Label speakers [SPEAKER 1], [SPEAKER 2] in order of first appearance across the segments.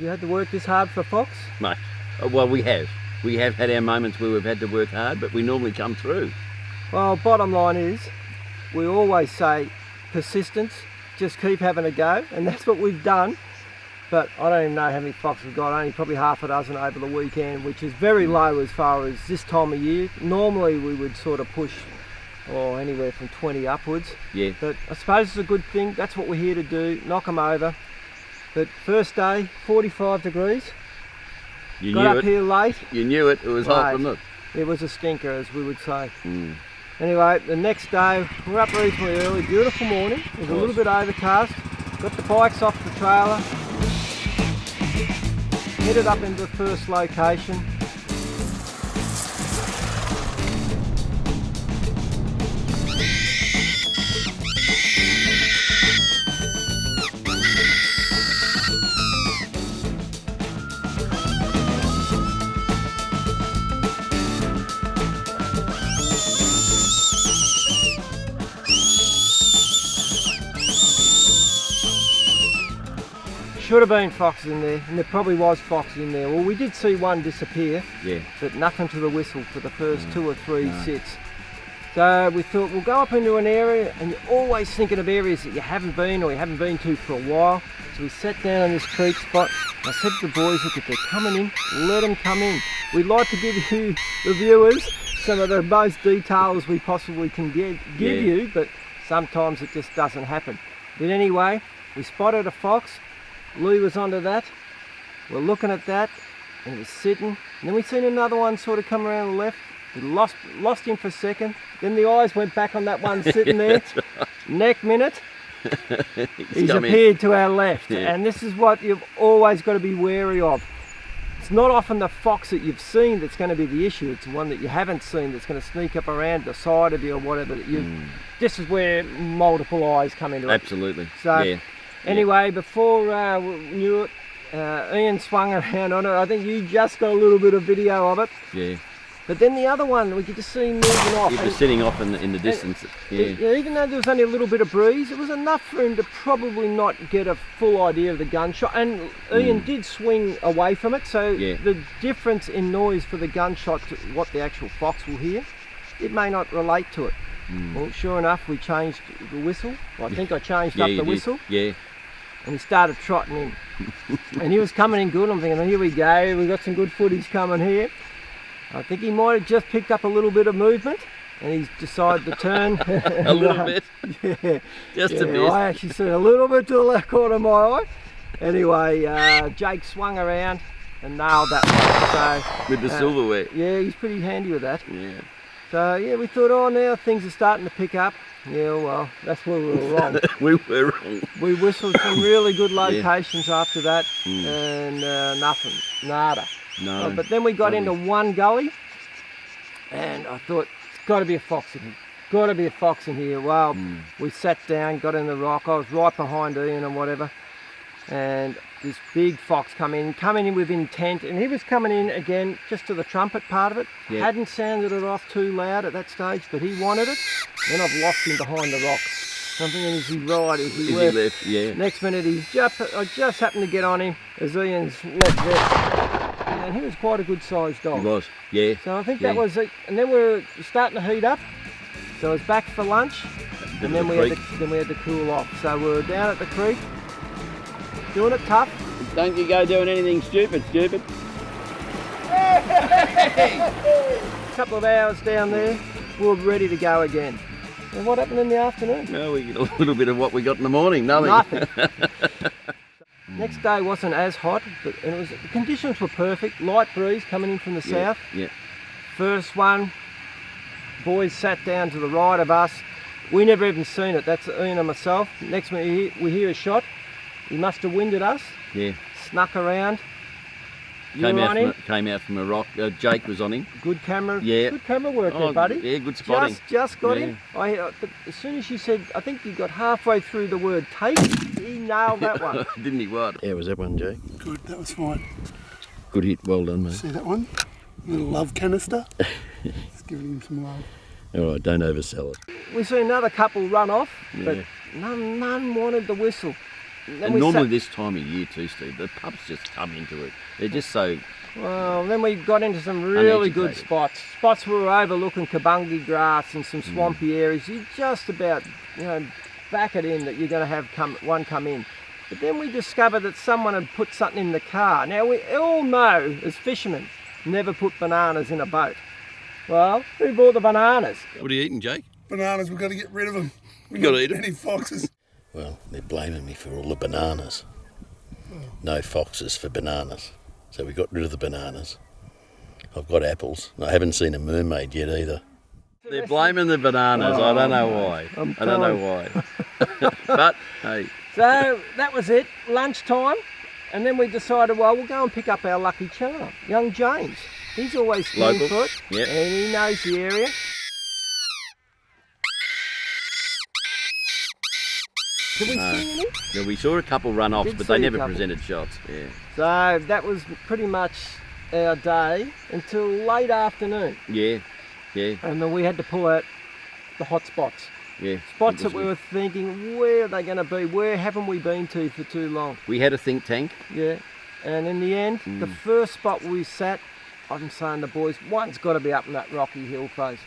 [SPEAKER 1] you had to work this hard for fox?
[SPEAKER 2] Mate, well, we have. We have had our moments where we've had to work hard, but we normally come through.
[SPEAKER 1] Well, bottom line is, we always say persistence, just keep having a go, and that's what we've done. But I don't even know how many fox we've got, only probably half a dozen over the weekend, which is very low as far as this time of year. Normally we would sort of push anywhere from 20 upwards.
[SPEAKER 2] Yeah.
[SPEAKER 1] But I suppose it's a good thing, that's what we're here to do, knock them over. But first day, 45 degrees.
[SPEAKER 2] You
[SPEAKER 1] Got
[SPEAKER 2] knew
[SPEAKER 1] up
[SPEAKER 2] it.
[SPEAKER 1] here late.
[SPEAKER 2] You knew it. It was hot, wasn't it?
[SPEAKER 1] It was a stinker, as we would say.
[SPEAKER 2] Mm.
[SPEAKER 1] Anyway, the next day, we're up reasonably early, beautiful morning. It was a little bit overcast. Got the bikes off the trailer. Headed up into the first location. Should have been foxes in there, and there probably was foxes in there. Well, we did see one disappear,
[SPEAKER 2] Yeah.
[SPEAKER 1] but nothing to the whistle for the first 2 or 3 sits. So we thought we'll go up into an area, and you're always thinking of areas that you haven't been or you haven't been to for a while. So we sat down on this creek spot. I said to the boys, look, if they're coming in, let them come in. We'd like to give you, the viewers, some of the most details we possibly can give you, but sometimes it just doesn't happen. But anyway, we spotted a fox. Lee was onto that. We're looking at that, and he was sitting. And then we seen another one sort of come around the left. We lost him for a second. Then the eyes went back on that one sitting there.
[SPEAKER 2] Right.
[SPEAKER 1] Next minute, he's appeared to our left.
[SPEAKER 2] Yeah.
[SPEAKER 1] And this is what you've always got to be wary of. It's not often the fox that you've seen that's going to be the issue. It's the one that you haven't seen that's going to sneak up around the side of you or whatever. This is where multiple eyes come into it.
[SPEAKER 2] Absolutely.
[SPEAKER 1] So,
[SPEAKER 2] yeah.
[SPEAKER 1] anyway, before we knew it, Ian swung around on it. I think you just got a little bit of video of it.
[SPEAKER 2] Yeah.
[SPEAKER 1] But then the other one, we could just see him moving off.
[SPEAKER 2] He was sitting off in the distance.
[SPEAKER 1] Even though there was only a little bit of breeze, it was enough for him to probably not get a full idea of the gunshot. And Ian did swing away from it, so the difference in noise for the gunshot to what the actual fox will hear, it may not relate to it. Well, sure enough, we changed the whistle. I think I changed up the whistle.
[SPEAKER 2] Yeah.
[SPEAKER 1] And he started trotting in. And he was coming in good. I'm thinking, oh, here we go, we've got some good footage coming here. I think he might have just picked up a little bit of movement, and he's decided to turn.
[SPEAKER 2] A little bit.
[SPEAKER 1] Yeah.
[SPEAKER 2] Just a bit.
[SPEAKER 1] I actually see a little bit to the left corner of my eye. Anyway, Jake swung around and nailed that one. So,
[SPEAKER 2] With the silverware.
[SPEAKER 1] Yeah, he's pretty handy with that.
[SPEAKER 2] Yeah.
[SPEAKER 1] So yeah, we thought, oh, now things are starting to pick up. Yeah, well, that's where we were wrong.
[SPEAKER 2] We were wrong.
[SPEAKER 1] We whistled some really good locations after that, and nothing, nada.
[SPEAKER 2] No.
[SPEAKER 1] But then we got into one gully, and I thought, it's got to be a fox in here. Got to be a fox in here. Well, we sat down, got in the rock. I was right behind Ian and whatever, and this big fox coming in with intent, and he was coming in again just to the trumpet part of it. Hadn't sounded it off too loud at that stage, but he wanted it. Then I've lost him behind the rock. Something is he right, is he left?
[SPEAKER 2] Yeah.
[SPEAKER 1] Next minute I just happened to get on him as Ian's left there. And he was quite a good sized dog.
[SPEAKER 2] He was, yeah.
[SPEAKER 1] So I think that was it. And then we were starting to heat up. So I was back for lunch, and then we had to cool off. So we were down at the creek, doing it tough.
[SPEAKER 2] Don't you go doing anything stupid.
[SPEAKER 1] A couple of hours down there, we were ready to go again. And what happened in the afternoon?
[SPEAKER 2] No, we get a little bit of what we got in the morning, nothing.
[SPEAKER 1] Nothing. Next day wasn't as hot, but the conditions were perfect. Light breeze coming in from the south.
[SPEAKER 2] Yeah.
[SPEAKER 1] First one, boys sat down to the right of us. We never even seen it. That's Ian and myself. Next minute we hear a shot. He must have winded us.
[SPEAKER 2] Yeah.
[SPEAKER 1] Snuck around.
[SPEAKER 2] Came out from a rock. Jake was on him.
[SPEAKER 1] Good camera.
[SPEAKER 2] Yeah.
[SPEAKER 1] Good camera work there, buddy.
[SPEAKER 2] Yeah, good spotting.
[SPEAKER 1] Just got him. But as soon as you said, I think you got halfway through the word take, he nailed that one.
[SPEAKER 2] Didn't he? What? How was that one, Jake?
[SPEAKER 3] Good, that was fine.
[SPEAKER 2] Good hit. Well done, mate.
[SPEAKER 3] See that one? Little love canister. Just giving him some love.
[SPEAKER 2] All right, don't oversell it.
[SPEAKER 1] We see another couple run off, but none wanted the whistle. then
[SPEAKER 2] And
[SPEAKER 1] we
[SPEAKER 2] normally
[SPEAKER 1] sat-
[SPEAKER 2] this time of year too, Steve, the pups just come into it. They're just so,
[SPEAKER 1] Well, then we got into some really good
[SPEAKER 2] Uneducated.
[SPEAKER 1] spots where we were overlooking kabungi grass and some swampy areas. You just about, back it in that you're going to have one come in. But then we discovered that someone had put something in the car. Now we all know, as fishermen, never put bananas in a boat. Well, who bought the bananas?
[SPEAKER 2] what are you eating, Jake?
[SPEAKER 3] Bananas, we've got to get rid of them. We've
[SPEAKER 2] Gotta
[SPEAKER 3] got
[SPEAKER 2] eat 'em.
[SPEAKER 3] many foxes.
[SPEAKER 4] Well, they're blaming me for all the bananas. No foxes for bananas. So we got rid of the bananas. I've got apples. I haven't seen a mermaid yet either.
[SPEAKER 2] They're blaming the bananas. I don't know why. I don't know why. But hey,
[SPEAKER 1] So that was it, lunchtime. And then we decided, well, we'll go and pick up our lucky charm, young James. He's always keen
[SPEAKER 2] Local.
[SPEAKER 1] for it,
[SPEAKER 2] Yep.
[SPEAKER 1] and he knows the area. Did we see any?
[SPEAKER 2] yeah, we saw a couple run off,
[SPEAKER 1] Did
[SPEAKER 2] but
[SPEAKER 1] see
[SPEAKER 2] they
[SPEAKER 1] a
[SPEAKER 2] never
[SPEAKER 1] couple.
[SPEAKER 2] presented shots. Yeah.
[SPEAKER 1] So that was pretty much our day until late afternoon.
[SPEAKER 2] Yeah. Yeah.
[SPEAKER 1] And then we had to pull out the hot spots.
[SPEAKER 2] Yeah.
[SPEAKER 1] Spots
[SPEAKER 2] It
[SPEAKER 1] that
[SPEAKER 2] was-
[SPEAKER 1] we were thinking, where are they going to be? Where haven't we been to for too long?
[SPEAKER 2] We had a think tank.
[SPEAKER 1] Yeah. And in the end, the first spot we sat, I'm saying the boys, one's got to be up in that rocky hill face.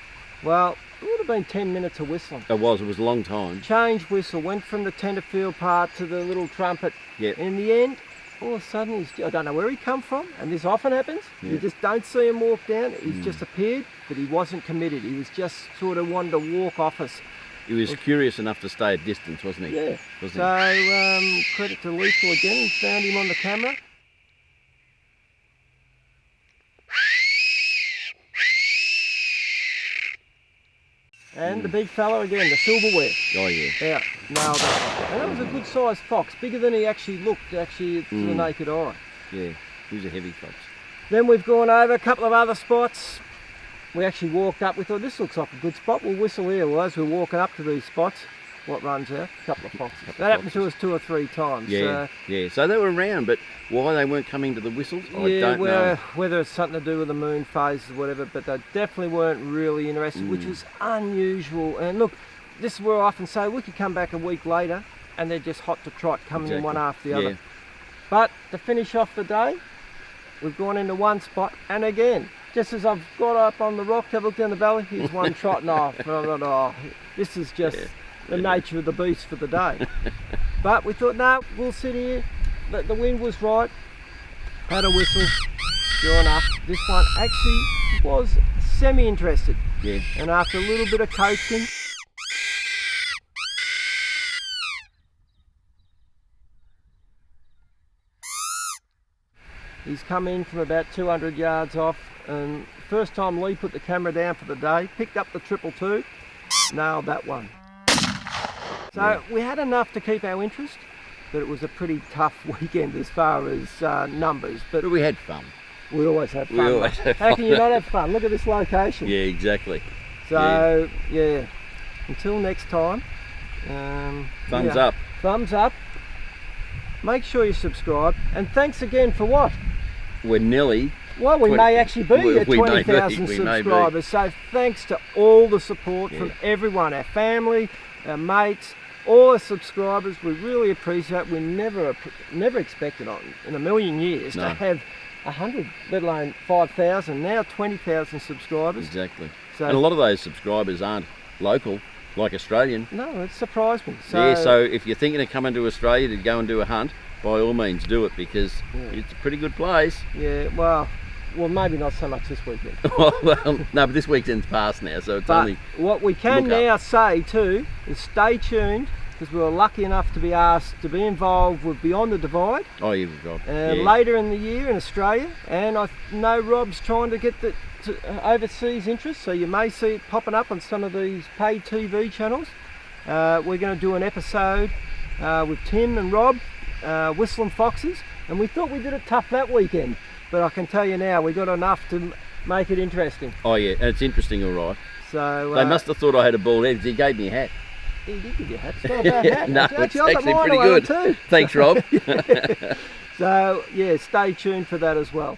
[SPEAKER 1] Well, it would have been 10 minutes of whistling.
[SPEAKER 2] It was a long time.
[SPEAKER 1] Change whistle, went from the Tenterfield part to the little trumpet.
[SPEAKER 2] Yeah.
[SPEAKER 1] In the end, all of a sudden, I don't know where he come from, and this often happens. You
[SPEAKER 2] Yeah.
[SPEAKER 1] just don't see him walk down. He's just appeared, but he wasn't committed. He was just sort of wanted to walk off us.
[SPEAKER 2] He was curious enough to stay at distance, wasn't he?
[SPEAKER 1] Yeah.
[SPEAKER 2] Wasn't
[SPEAKER 1] So credit to Lethal again. He found him on the camera. And the big fella again, the silverware.
[SPEAKER 2] he? Oh yeah.
[SPEAKER 1] Yeah, nailed it. And that was a good sized fox, bigger than he actually looked to the naked eye.
[SPEAKER 2] Yeah. He was a heavy fox.
[SPEAKER 1] Then we've gone over a couple of other spots. We actually walked up, we thought this looks like a good spot, we'll whistle here. Well, as we're walking up to these spots, what runs out? A couple of foxes. That happened to us 2 or 3 times.
[SPEAKER 2] Yeah. Yeah. So they were around, but why they weren't coming to the whistles, I
[SPEAKER 1] Yeah,
[SPEAKER 2] don't know.
[SPEAKER 1] whether it's something to do with the moon phases or whatever, but they definitely weren't really interested, which was unusual. And look, this is where I often say we could come back a week later and they're just hot to trot, coming in one after the
[SPEAKER 2] Yeah.
[SPEAKER 1] other. But to finish off the day, we've gone into one spot, and again, just as I've got up on the rock to have a look down the valley, here's one trotting off. And I thought, oh, this is just the nature of the beast for the day. But we thought, no, we'll sit here. The wind was right. Had a whistle. Sure enough, this one actually was semi-interested.
[SPEAKER 2] Yeah.
[SPEAKER 1] And after a little bit of coaching, he's come in from about 200 yards off, and first time Lee put the camera down for the day, picked up the 222, nailed that one. So we had enough to keep our interest, but it was a pretty tough weekend as far as numbers, but
[SPEAKER 2] But we had fun.
[SPEAKER 1] we always have fun.
[SPEAKER 2] We always
[SPEAKER 1] mate.
[SPEAKER 2] have
[SPEAKER 1] How
[SPEAKER 2] fun.
[SPEAKER 1] can you not have fun? Look at this location.
[SPEAKER 2] Yeah, exactly.
[SPEAKER 1] So, yeah, until next time.
[SPEAKER 2] Thumbs
[SPEAKER 1] yeah,
[SPEAKER 2] up.
[SPEAKER 1] Thumbs up. Make sure you subscribe. And thanks again for what?
[SPEAKER 2] We're nearly.
[SPEAKER 1] Well, we
[SPEAKER 2] 20
[SPEAKER 1] may actually be
[SPEAKER 2] we
[SPEAKER 1] at
[SPEAKER 2] may be,
[SPEAKER 1] 20,000
[SPEAKER 2] we may be.
[SPEAKER 1] subscribers. So thanks to all the support from
[SPEAKER 2] Yeah.
[SPEAKER 1] everyone, our family, our mates, all the subscribers. We really appreciate it. We never expected in a million years
[SPEAKER 2] No.
[SPEAKER 1] to have 100, let alone 5,000, now 20,000 subscribers.
[SPEAKER 2] Exactly.
[SPEAKER 1] So,
[SPEAKER 2] And a lot of those subscribers aren't local, like Australian.
[SPEAKER 1] no, it surprised me.
[SPEAKER 2] So if you're thinking of coming to Australia to go and do a hunt, by all means do it, because it's a pretty good place.
[SPEAKER 1] yeah, well, maybe not so much this weekend.
[SPEAKER 2] well, no, but this weekend's past now, so it's
[SPEAKER 1] But
[SPEAKER 2] only.
[SPEAKER 1] what we can
[SPEAKER 2] look up.
[SPEAKER 1] now say too is stay tuned, because we were lucky enough to be asked to be involved with Beyond the Divide
[SPEAKER 2] Oh, you've got.
[SPEAKER 1] later in the year in Australia, and I know Rob's trying to get the overseas interest, so you may see it popping up on some of these paid TV channels. We're going to do an episode with Tim and Rob, Whistling Foxes, and we thought we did it tough that weekend, but I can tell you now we got enough to make it interesting.
[SPEAKER 2] Oh yeah, and it's interesting, all right.
[SPEAKER 1] So
[SPEAKER 2] They must have thought I had a bald head, 'cause he gave me a hat.
[SPEAKER 1] He did give you a hat. It's not a bad hat.
[SPEAKER 2] No,
[SPEAKER 1] Actually,
[SPEAKER 2] it's
[SPEAKER 1] I got
[SPEAKER 2] actually
[SPEAKER 1] mine
[SPEAKER 2] pretty
[SPEAKER 1] away
[SPEAKER 2] good.
[SPEAKER 1] too.
[SPEAKER 2] Thanks, Rob.
[SPEAKER 1] So yeah, stay tuned for that as well.